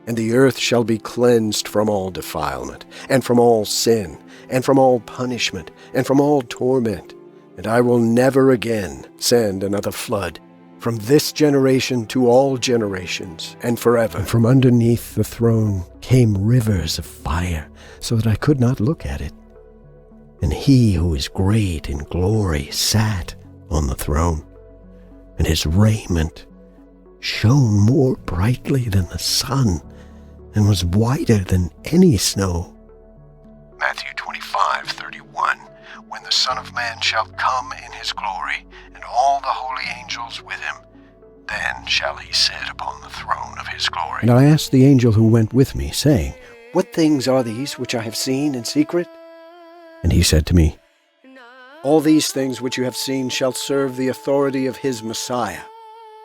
And the earth shall be cleansed from all defilement, and from all sin, and from all punishment, and from all torment. And I will never again send another flood, from this generation to all generations, and forever. And from underneath the throne came rivers of fire, so that I could not look at it. And he who is great in glory sat on the throne, and his raiment shone more brightly than the sun, and was whiter than any snow. Matthew 25:31. When the Son of Man shall come in his glory, and all the holy angels with him, then shall he sit upon the throne of his glory. And I asked the angel who went with me, saying, What things are these which I have seen in secret? And he said to me, All these things which you have seen shall serve the authority of his Messiah,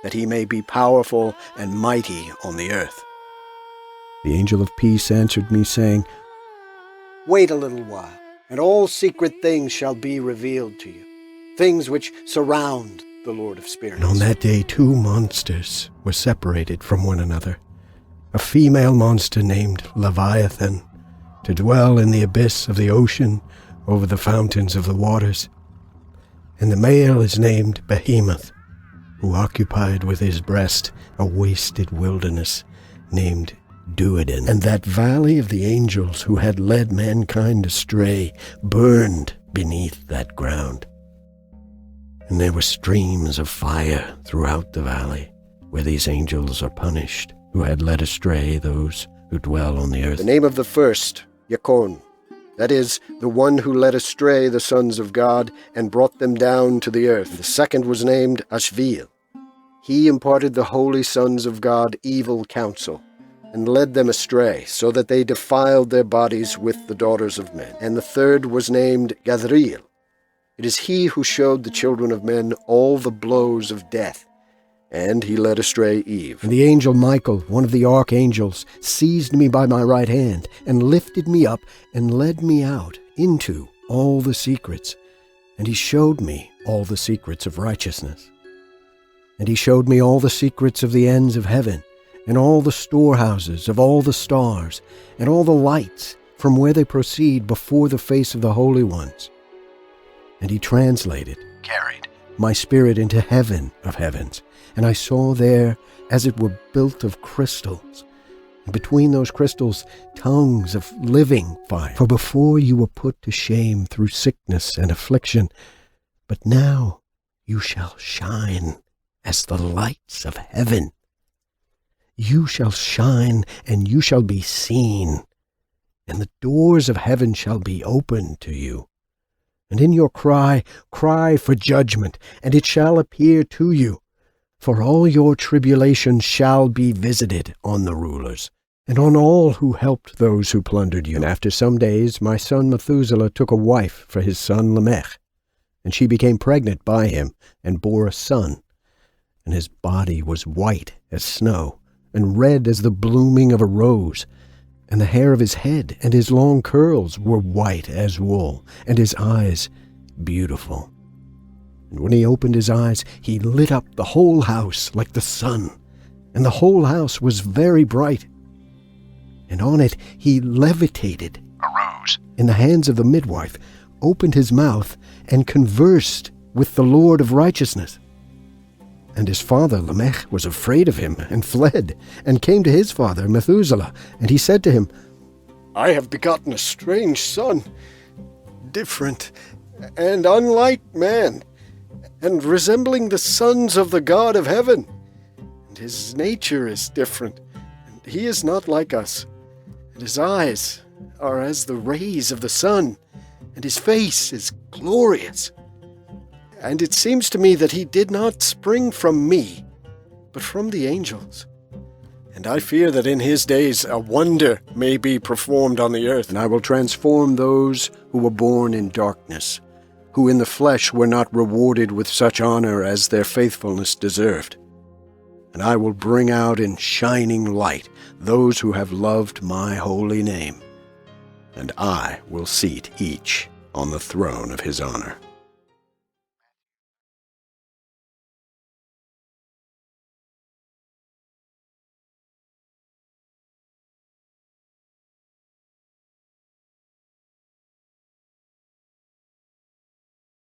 that he may be powerful and mighty on the earth. The angel of peace answered me, saying, Wait a little while, and all secret things shall be revealed to you, things which surround the Lord of Spirits. And on that day 2 monsters were separated from one another, a female monster named Leviathan, to dwell in the abyss of the ocean over the fountains of the waters. And the male is named Behemoth, who occupied with his breast a wasted wilderness named Duoden. And that valley of the angels who had led mankind astray burned beneath that ground. And there were streams of fire throughout the valley, where these angels are punished, who had led astray those who dwell on the earth. The name of the first, Yakon, that is, the one who led astray the sons of God and brought them down to the earth. The second was named Ashvil. He imparted the holy sons of God evil counsel, and led them astray, so that they defiled their bodies with the daughters of men. And the third was named Gadriel. It is he who showed the children of men all the blows of death, and he led astray Eve. And the angel Michael, one of the archangels, seized me by my right hand, and lifted me up, and led me out into all the secrets. And he showed me all the secrets of righteousness. And he showed me all the secrets of the ends of heaven, and all the storehouses of all the stars, and all the lights from where they proceed before the face of the holy ones. And he carried my spirit into heaven of heavens, and I saw there, as it were built of crystals, and between those crystals tongues of living fire. For before you were put to shame through sickness and affliction, but now you shall shine as the lights of heaven. You shall shine, and you shall be seen, and the doors of heaven shall be opened to you. And in your cry for judgment, and it shall appear to you, for all your tribulation shall be visited on the rulers, and on all who helped those who plundered you. And after some days my son Methuselah took a wife for his son Lamech, and she became pregnant by him, and bore a son. And his body was white as snow, and red as the blooming of a rose, and the hair of his head and his long curls were white as wool, and his eyes beautiful. And when he opened his eyes, he lit up the whole house like the sun, and the whole house was very bright. And on it he levitated, arose in the hands of the midwife, opened his mouth, and conversed with the Lord of righteousness. And his father Lamech was afraid of him, and fled, and came to his father Methuselah. And he said to him, I have begotten a strange son, different and unlike man, and resembling the sons of the God of heaven. And his nature is different, and he is not like us. And his eyes are as the rays of the sun, and his face is glorious. And it seems to me that he did not spring from me, but from the angels. And I fear that in his days a wonder may be performed on the earth. And I will transform those who were born in darkness, who in the flesh were not rewarded with such honor as their faithfulness deserved. And I will bring out in shining light those who have loved my holy name. And I will seat each on the throne of his honor.